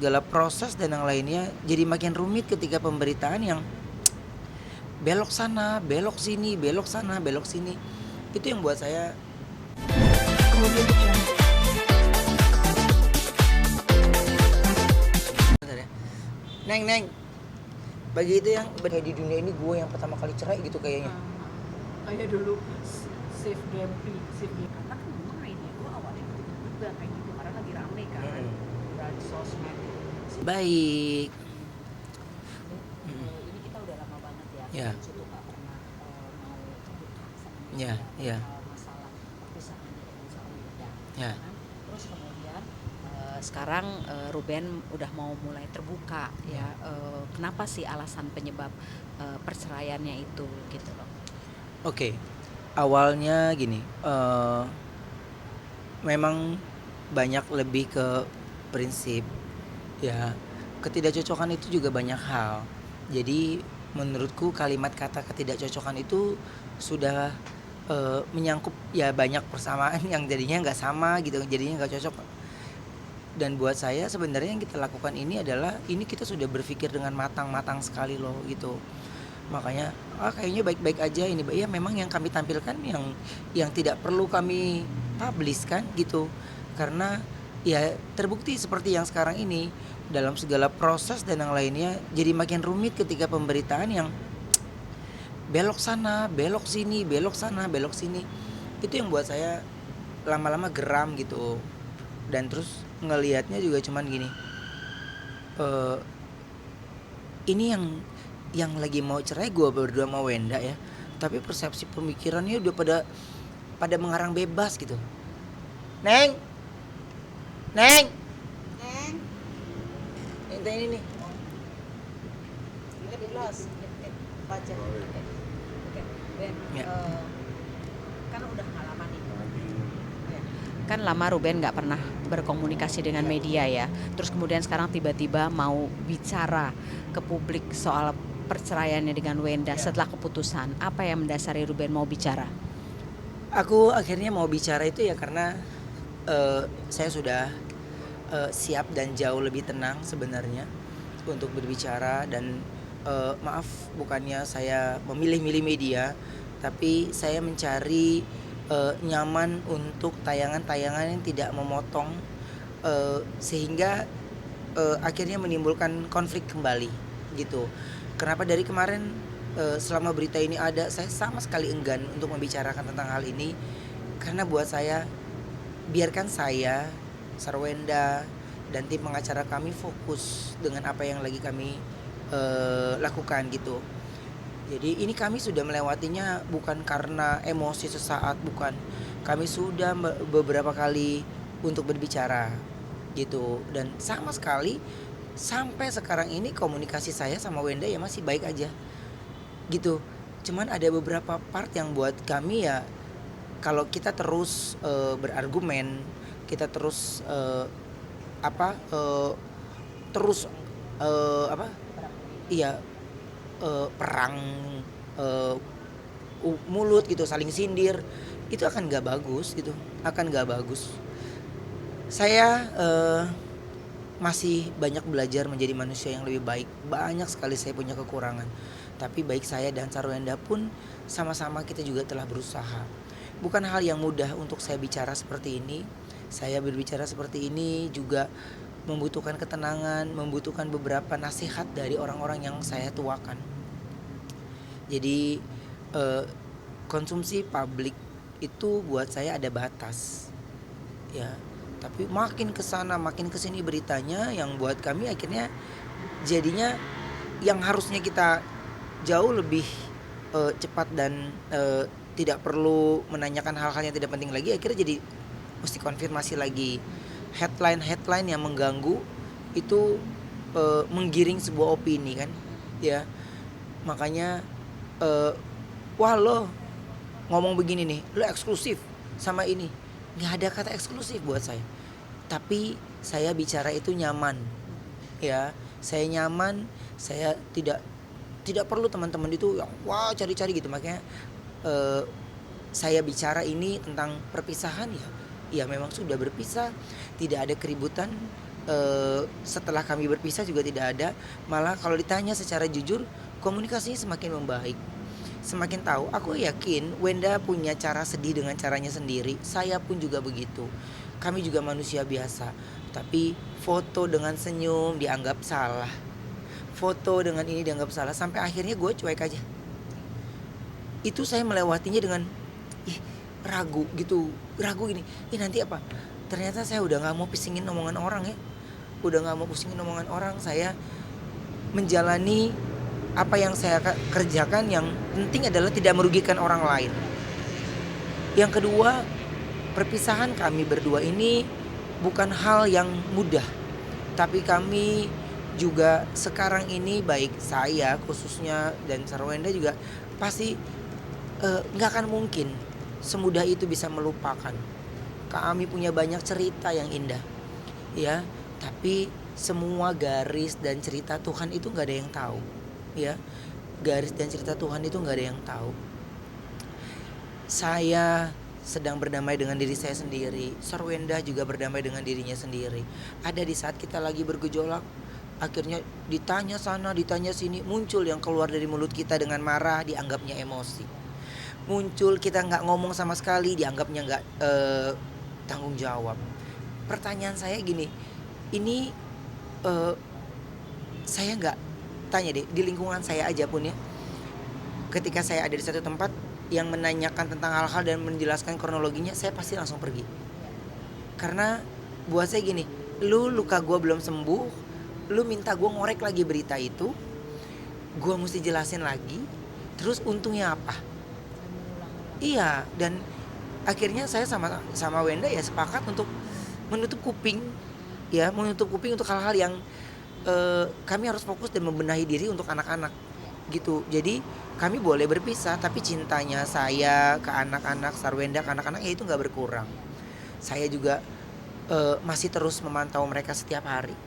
segala proses dan yang lainnya jadi makin rumit ketika pemberitaan yang belok sana, belok sini, belok sana, belok sini. Itu yang buat saya bentar ya. Neng, bagi itu yang di dunia ini gue yang pertama kali cerai gitu kayaknya. Kayak dulu save Dempri karena kan memang ini gue awalnya gitu juga kayak gitu karena lagi rame kan di sosmed. Baik. Ini kita udah lama banget ya Ya. situ nggak pernah mau terbuka sama Ya, ya. masalah perpisahannya dengan seorang Yuda. Ya. Terus kemudian sekarang Ruben udah mau mulai terbuka ya. Kenapa sih alasan penyebab perceraiannya itu gitu loh? Oke. Awalnya gini, memang banyak lebih ke prinsip ya. Ketidakcocokan itu juga banyak hal. Jadi menurutku kalimat kata ketidakcocokan itu sudah menyangkut ya banyak persamaan yang jadinya nggak sama gitu, jadinya nggak cocok. Dan buat saya sebenarnya yang kita lakukan ini adalah ini kita sudah berpikir dengan matang sekali loh gitu. Makanya kayaknya baik-baik aja ini, ya memang yang kami tampilkan yang tidak perlu kami publish kan gitu. Karena ya terbukti seperti yang sekarang ini dalam segala proses dan yang lainnya jadi makin rumit ketika pemberitaan yang belok sana, belok sini, belok sana, belok sini. Itu yang buat saya lama-lama geram gitu. Dan terus ngelihatnya juga cuman gini. Ini yang lagi mau cerai gue berdua sama Wenda ya, tapi persepsi pemikirannya udah pada mengarang bebas gitu. Neng minta ini nih Baca. Oke. Ben, ya. kan udah nggak lama nih. Kan lama Ruben nggak pernah berkomunikasi dengan media ya. Terus kemudian sekarang tiba-tiba mau bicara ke publik soal perceraiannya dengan Wenda setelah keputusan. Apa yang mendasari Ruben mau bicara? Aku akhirnya mau bicara itu ya karena saya sudah siap dan jauh lebih tenang sebenarnya untuk berbicara. Dan maaf, bukannya saya memilih-milih media, tapi saya mencari nyaman untuk tayangan-tayangan yang tidak memotong sehingga akhirnya menimbulkan konflik kembali gitu. Kenapa dari kemarin selama berita ini ada, saya sama sekali enggan untuk membicarakan tentang hal ini. Karena buat saya, biarkan saya, Sarwenda, dan tim pengacara kami fokus dengan apa yang lagi kami lakukan gitu. Jadi ini kami sudah melewatinya bukan karena emosi sesaat, bukan. Kami sudah beberapa kali untuk berbicara gitu. Dan sama sekali sampai sekarang ini komunikasi saya sama Wenda ya masih baik aja gitu. Cuman ada beberapa part yang buat kami ya, kalau kita terus berargumen, kita terus terus iya perang mulut gitu, saling sindir, itu akan nggak bagus gitu, akan nggak bagus. Saya masih banyak belajar menjadi manusia yang lebih baik. Banyak sekali saya punya kekurangan, tapi baik saya dan Sarwenda pun sama-sama kita juga telah berusaha. Bukan hal yang mudah untuk saya bicara seperti ini. Saya berbicara seperti ini juga membutuhkan ketenangan, membutuhkan beberapa nasihat dari orang-orang yang saya tuakan. Jadi konsumsi publik itu buat saya ada batas ya. Tapi makin kesana makin kesini beritanya yang buat kami akhirnya jadinya yang harusnya kita jauh lebih cepat dan tidak perlu menanyakan hal-hal yang tidak penting lagi, akhirnya jadi mesti konfirmasi lagi. Headline yang mengganggu itu menggiring sebuah opini kan ya. Makanya wah lo ngomong begini nih, lo eksklusif sama ini. Nggak ada kata eksklusif buat saya, tapi saya bicara itu nyaman ya. Saya nyaman, saya tidak perlu teman-teman itu yang wah cari-cari gitu. Makanya saya bicara ini tentang perpisahan ya memang sudah berpisah, tidak ada keributan setelah kami berpisah juga tidak ada. Malah kalau ditanya secara jujur, komunikasinya semakin membaik. Semakin tahu, aku yakin Wenda punya cara sedih dengan caranya sendiri. Saya pun juga begitu. Kami juga manusia biasa. Tapi foto dengan senyum dianggap salah. Foto dengan ini dianggap salah. Sampai akhirnya gue cuek aja. Itu saya melewatinya dengan ragu gitu. Ragu gini, nanti apa? Ternyata saya udah gak mau pusingin omongan orang ya. Udah gak mau pusingin omongan orang. Saya menjalani apa yang saya kerjakan, yang penting adalah tidak merugikan orang lain. Yang kedua, perpisahan kami berdua ini bukan hal yang mudah. Tapi kami juga sekarang ini, baik saya khususnya dan Sarwenda juga pasti nggak akan mungkin semudah itu bisa melupakan. Kami punya banyak cerita yang indah, ya. Tapi semua garis dan cerita Tuhan itu nggak ada yang tahu, ya. Garis dan cerita Tuhan itu nggak ada yang tahu. Saya sedang berdamai dengan diri saya sendiri. Sarwenda juga berdamai dengan dirinya sendiri. Ada di saat kita lagi bergejolak, akhirnya ditanya sana, ditanya sini, muncul yang keluar dari mulut kita dengan marah, dianggapnya emosi. Muncul kita nggak ngomong sama sekali, dianggapnya nggak tanggung jawab. Pertanyaan saya gini, ini saya nggak tanya deh, di lingkungan saya aja pun ya, ketika saya ada di satu tempat yang menanyakan tentang hal-hal dan menjelaskan kronologinya, saya pasti langsung pergi. Karena buat saya gini, lu luka gue belum sembuh, lu minta gue ngorek lagi berita itu, gue mesti jelasin lagi, terus untungnya apa? Iya, dan akhirnya saya sama Wenda ya sepakat untuk menutup kuping, ya, menutup kuping untuk hal-hal yang kami harus fokus dan membenahi diri untuk anak-anak gitu. Jadi kami boleh berpisah, tapi cintanya saya ke anak-anak, Sarwenda ke anak-anak ya itu nggak berkurang. Saya juga masih terus memantau mereka setiap hari,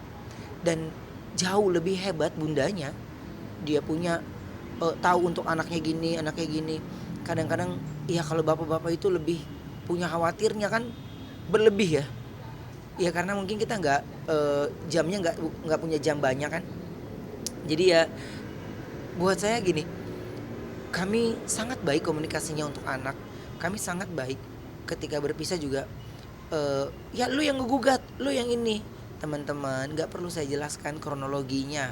dan jauh lebih hebat bundanya. Dia punya tahu untuk anaknya gini. Kadang-kadang ya kalau bapak-bapak itu lebih punya khawatirnya kan berlebih ya. Ya karena mungkin kita jamnya nggak punya jam banyak kan. Jadi ya buat saya gini, kami sangat baik komunikasinya untuk anak. Kami sangat baik ketika berpisah juga. Ya lu yang ngegugat, lu yang ini. Teman-teman, nggak perlu saya jelaskan kronologinya.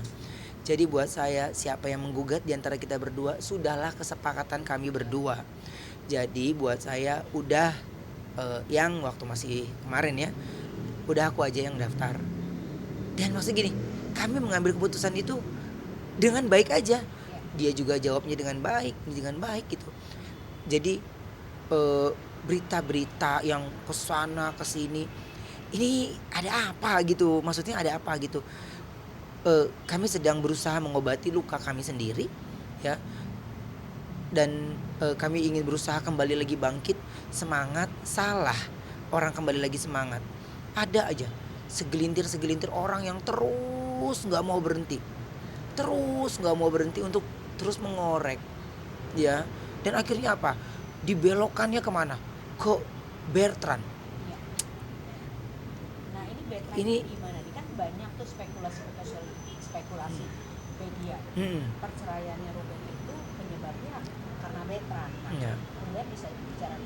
Jadi buat saya, siapa yang menggugat di antara kita berdua, sudahlah kesepakatan kami berdua. Jadi buat saya udah yang waktu masih kemarin ya, udah aku aja yang daftar. Dan maksud gini, kami mengambil keputusan itu dengan baik aja. Dia juga jawabnya dengan baik gitu. Jadi berita-berita yang kesana kesini, ini ada apa gitu? Maksudnya ada apa gitu? Kami sedang berusaha mengobati luka kami sendiri, ya. Dan kami ingin berusaha kembali lagi bangkit, semangat. Salah orang kembali lagi semangat. Ada aja segelintir orang yang terus nggak mau berhenti untuk terus mengorek, ya. Dan akhirnya apa? Dibelokkannya kemana? Ke Bertrand. Nah ini Bertrand Ini gimana? Ini kan banyak tuh spekulasi media. Perceraiannya Ruben itu penyebabnya karena Bertrand. Nah, ya. kemudian bisa bicara.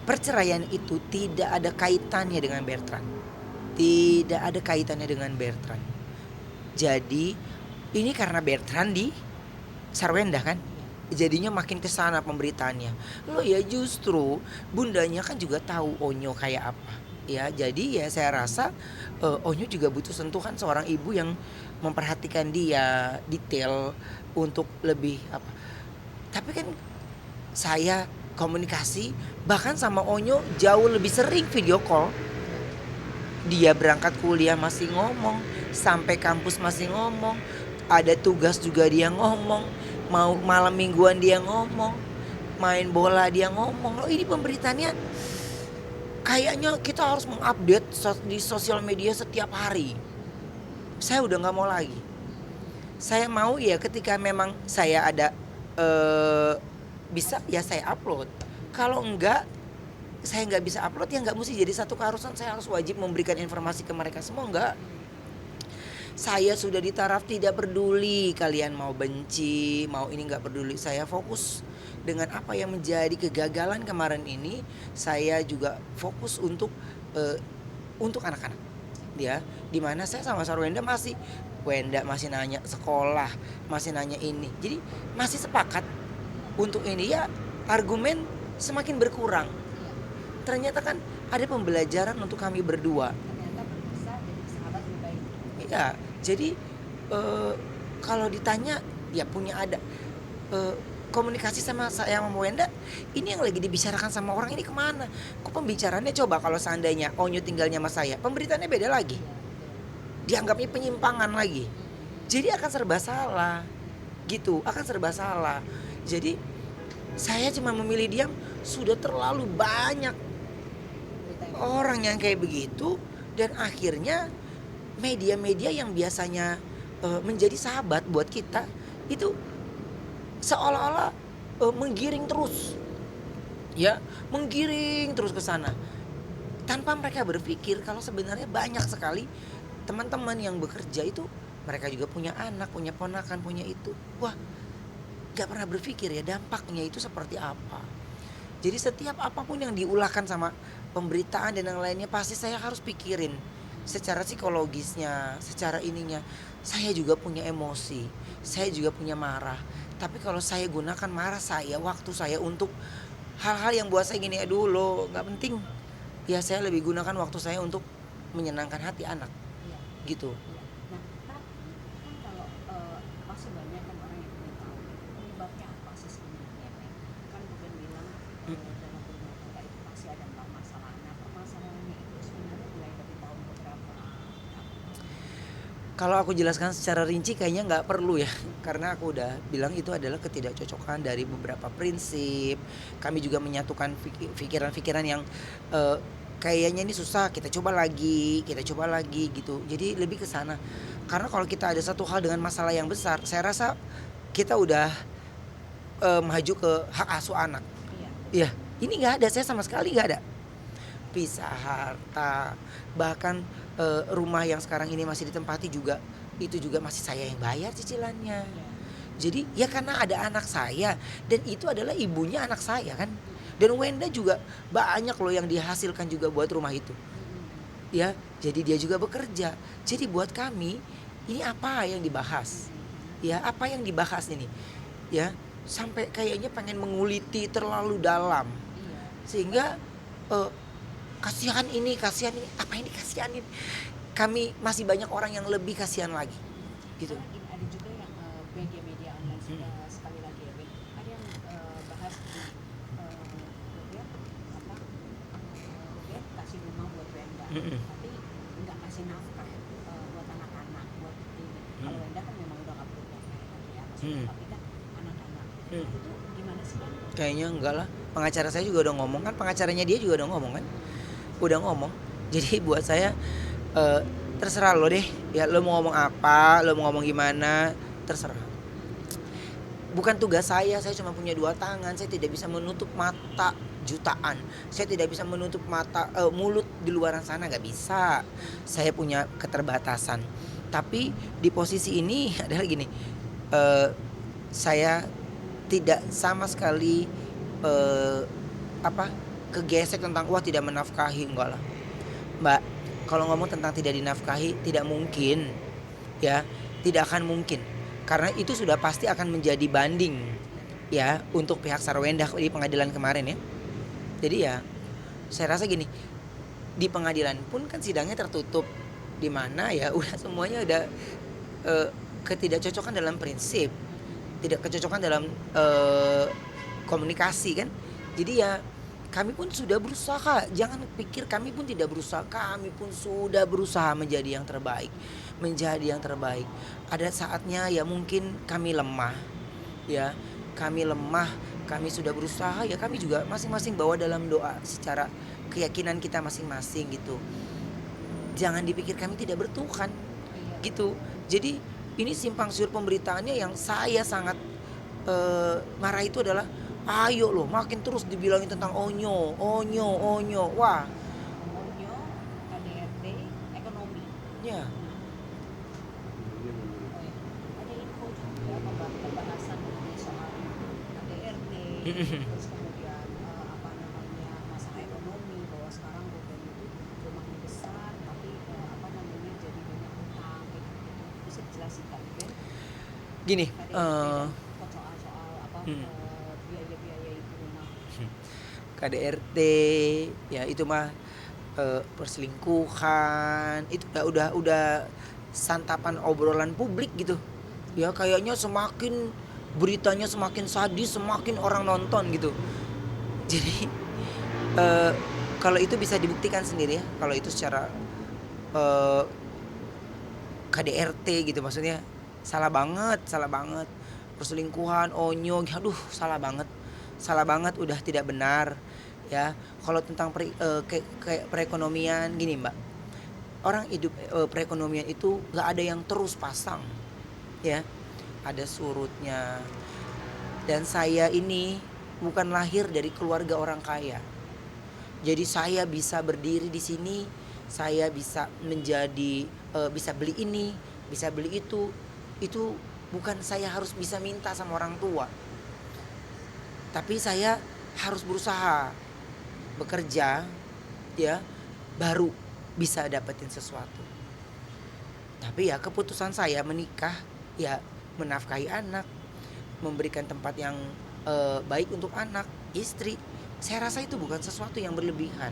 Perceraian itu tidak ada kaitannya dengan Bertrand. Tidak ada kaitannya dengan Bertrand. Jadi ini karena Bertrand di Sarwenda kan, jadinya makin kesana pemberitaannya. Lo ya justru bundanya kan juga tahu Onyo kayak apa, ya. Jadi ya saya rasa Onyo juga butuh sentuhan seorang ibu yang memperhatikan dia detail untuk lebih apa. Tapi kan saya komunikasi bahkan sama Onyo jauh lebih sering video call. Dia berangkat kuliah masih ngomong, sampai kampus masih ngomong, ada tugas juga dia ngomong, mau malam mingguan dia ngomong, main bola dia ngomong. Loh ini pemberitaannya kayaknya kita harus mengupdate di sosial media setiap hari. Saya udah gak mau lagi. Saya mau ya ketika memang saya ada bisa ya saya upload. Kalau enggak saya nggak bisa upload ya nggak mesti jadi satu keharusan saya harus wajib memberikan informasi ke mereka semua, enggak. Saya sudah di taraf tidak peduli kalian mau benci, mau ini, nggak peduli. Saya fokus dengan apa yang menjadi kegagalan kemarin ini. Saya juga fokus eh, untuk anak-anak, ya. Dimana saya sama Sarwenda Wenda masih nanya sekolah, masih nanya ini. Jadi masih sepakat untuk ini ya, argumen semakin berkurang. Ternyata kan ada pembelajaran untuk kami berdua. Ternyata bisa jadi sahabat lebih baik. Iya, jadi kalau ditanya ya punya ada komunikasi sama saya sama Wenda, ini yang lagi dibicarakan sama orang ini kemana? Kok pembicaraannya coba kalau seandainya Onyo tinggalnya sama saya, pemberitaannya beda lagi. Dianggapnya penyimpangan lagi. Jadi akan serba salah. Gitu, akan serba salah. Jadi saya cuma memilih diam, sudah terlalu banyak orang yang kayak begitu, dan akhirnya media-media yang biasanya menjadi sahabat buat kita itu seolah-olah menggiring terus, ya, menggiring terus ke sana tanpa mereka berpikir kalau sebenarnya banyak sekali teman-teman yang bekerja itu mereka juga punya anak, punya ponakan, punya itu. Wah, gak pernah berpikir ya dampaknya itu seperti apa. Jadi setiap apapun yang diulahkan sama pemberitaan dan yang lainnya pasti saya harus pikirin secara psikologisnya, secara ininya. Saya juga punya emosi, saya juga punya marah. Tapi kalau saya gunakan marah saya, waktu saya untuk hal-hal yang buat saya gini, aduh lo gak penting, ya saya lebih gunakan waktu saya untuk menyenangkan hati anak. Iya. Gitu. Iya. Nah, tapi kan kalau pasti banyak kan orang yang ingin tahu penyebabnya apa sih sebenarnya, Ren? Kan Ruben bilang dalam rumah tangga itu pasti ada masalah. Nah, permasalahannya itu sebenarnya mulai dari tahun berapa? Kalau aku jelaskan secara rinci kayaknya nggak perlu ya, karena aku udah bilang itu adalah ketidakcocokan dari beberapa prinsip. Kami juga menyatukan pikiran-pikiran yang kayaknya ini susah, kita coba lagi gitu. Jadi lebih ke sana. Karena kalau kita ada satu hal dengan masalah yang besar, saya rasa kita udah maju ke hak asuh anak. Iya. Iya, ini nggak ada, saya sama sekali nggak ada. Pisah harta, bahkan rumah yang sekarang ini masih ditempati juga, itu juga masih saya yang bayar cicilannya. Iya. Jadi ya karena ada anak saya, dan itu adalah ibunya anak saya kan. Dan Wenda juga banyak loh yang dihasilkan juga buat rumah itu. Ya, jadi dia juga bekerja. Jadi buat kami ini apa yang dibahas? Ya, apa yang dibahas ini? Ya, sampai kayaknya pengen menguliti terlalu dalam. Iya. Sehingga kasihan ini, apa yang dikasihanin? Kami masih banyak orang yang lebih kasihan lagi. Gitu. Karena gini, ada juga yang media-media online sekali lagi ya, Ben. Ada yang bahas Ruben Ruben kasih rumah buat Wenda, tapi nggak kasih nafkah buat anak-anak, buat ini. Kalau Wenda kan memang udah nggak perlu nafkah lagi ya, maksudnya, tapi kan anak-anak itu gimana sih, Ben? Kayaknya enggak lah. Pengacara saya juga udah ngomong kan, pengacaranya dia juga udah ngomong kan. Udah ngomong. Jadi buat saya terserah lo deh. Ya lo mau ngomong apa, lo mau ngomong gimana, terserah. Bukan tugas saya cuma punya dua tangan. Saya tidak bisa menutup mata jutaan. Saya tidak bisa menutup mata mulut di luaran sana, nggak bisa. Saya punya keterbatasan. Tapi di posisi ini adalah gini, saya tidak sama sekali kegesek tentang wah tidak menafkahi, enggak lah Mbak. Kalau ngomong tentang tidak dinafkahi, tidak mungkin ya, tidak akan mungkin, karena itu sudah pasti akan menjadi banding ya untuk pihak Sarwenda di pengadilan kemarin ya. Jadi ya saya rasa gini, di pengadilan pun kan sidangnya tertutup, di mana ya udah semuanya udah ketidakcocokan dalam prinsip, tidak kecocokan dalam komunikasi kan. Jadi ya kami pun sudah berusaha, jangan pikir kami pun tidak berusaha, kami pun sudah berusaha menjadi yang terbaik. Ada saatnya ya mungkin kami lemah, ya kami sudah berusaha, ya kami juga masing-masing bawa dalam doa secara keyakinan kita masing-masing gitu. Jangan dipikir kami tidak bertuhan gitu. Jadi ini simpang siur pemberitaannya yang saya sangat marah itu adalah Ayo loh, makin terus dibilangin tentang onyo, onyo, onyo. Wah, Monyo, KDRT, ekonomi. ya. Oh ya, ada info juga pembahasan mengenai soal KDRT, terus kemudian apa namanya masalah ekonomi bahwa sekarang Ruben itu rumahnya besar tapi apa namanya jadi banyak utang kayak gitu. Bisa dijelasin kan Ben? Gini, KDRT dan soal-soal apa hmm, biaya-biaya itu rumah. KDRT, ya itu mah perselingkuhan, itu udah santapan obrolan publik gitu. Ya kayaknya semakin beritanya semakin sadis, semakin orang nonton gitu. Jadi eh, kalau itu bisa dibuktikan sendiri ya, kalau itu secara eh, KDRT gitu maksudnya salah banget, salah banget. Perselingkuhan, onyo, aduh salah banget, udah tidak benar ya. Kalau tentang kayak perekonomian gini mbak, orang hidup perekonomian itu nggak ada yang terus pasang ya, ada surutnya. Dan saya ini bukan lahir dari keluarga orang kaya, jadi saya bisa berdiri di sini, saya bisa menjadi bisa beli ini, bisa beli itu bukan saya harus bisa minta sama orang tua, tapi saya harus berusaha bekerja ya, baru bisa dapetin sesuatu. Tapi ya keputusan saya menikah ya, menafkahi anak, memberikan tempat yang baik untuk anak, istri. Saya rasa itu bukan sesuatu yang berlebihan.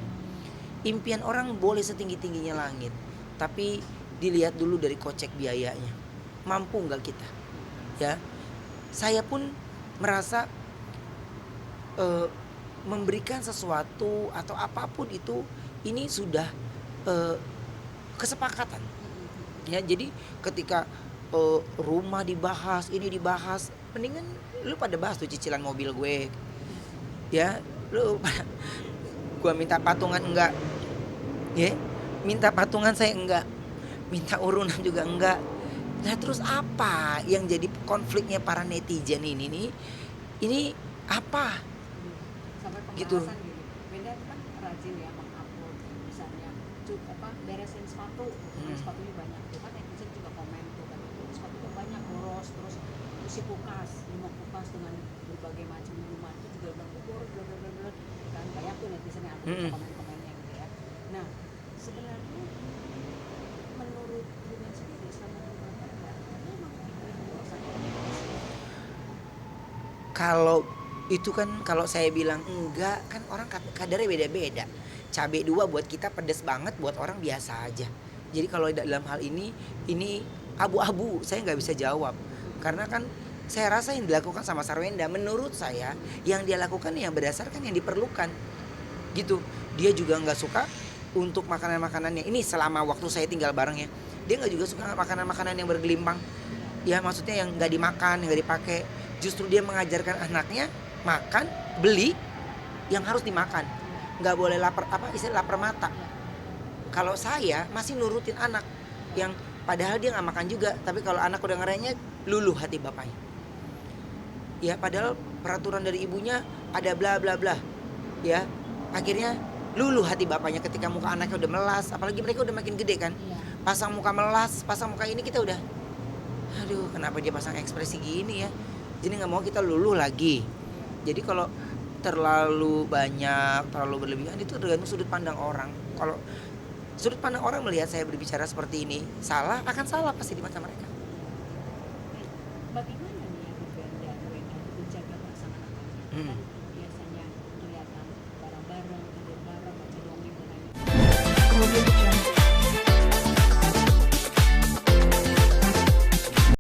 Impian orang boleh setinggi-tingginya langit, tapi dilihat dulu dari kocek biayanya. Mampu nggak kita? Ya, saya pun merasa eh, memberikan sesuatu atau apapun itu, ini sudah eh, kesepakatan. Ya, jadi ketika rumah dibahas, ini dibahas, mendingan lu pada bahas tuh cicilan mobil gue. Ya, lu gue minta patungan enggak? Ya, minta patungan saya enggak, minta urunan juga enggak. Nah terus apa yang jadi konfliknya para netizen ini nih? Ini apa Sampai gitu? pembahasan gini, Benda kan rajin ya mengupload misalnya apa beresin sepatu, sepatunya banyak tuh kan netizen juga komen tuh kan itu sepatunya banyak boros, terus si kulkas, lima kulkas dengan berbagai macam minuman itu juga udah boros bla bla bla bla kan, banyak tuh netizen yang aku baca komen-komennya gitu ya. Nah sebenarnya menurut Ruben sendiri selama rumah tangga memang itu bosan. Kalau itu kan, kalau saya bilang enggak kan orang kadarnya beda-beda. Cabai dua buat kita pedes banget, buat orang biasa aja. Jadi kalau dalam hal ini abu-abu, saya nggak bisa jawab. Karena kan saya rasa yang dilakukan sama Sarwenda, menurut saya yang dia lakukan yang berdasarkan yang diperlukan gitu. Dia juga nggak suka untuk makanan-makanannya ini selama waktu saya tinggal bareng ya. Dia nggak juga suka makanan-makanan yang bergelimpang. Ya maksudnya yang nggak dimakan, yang nggak dipakai. Justru dia mengajarkan anaknya makan, beli yang harus dimakan. Nggak boleh lapar, apa istilah lapar mata. Kalau saya masih nurutin anak yang padahal dia nggak makan juga, tapi kalau anak udah ngerenyek, luluh hati bapaknya. Ya padahal peraturan dari ibunya ada bla bla bla. Ya akhirnya luluh hati bapaknya ketika muka anaknya udah melas, apalagi mereka udah makin gede kan. Pasang muka melas, pasang muka ini, kita udah, aduh kenapa dia pasang ekspresi gini ya. Jadi nggak mau kita luluh lagi. Jadi kalau terlalu banyak, terlalu berlebihan itu tergantung sudut pandang orang. Kalau sudut pandang orang melihat saya berbicara seperti ini salah, akan salah pasti di mata mereka. Bagaimana nih ya Ruben dan Wenda menjaga pasangan anak-anak? Kan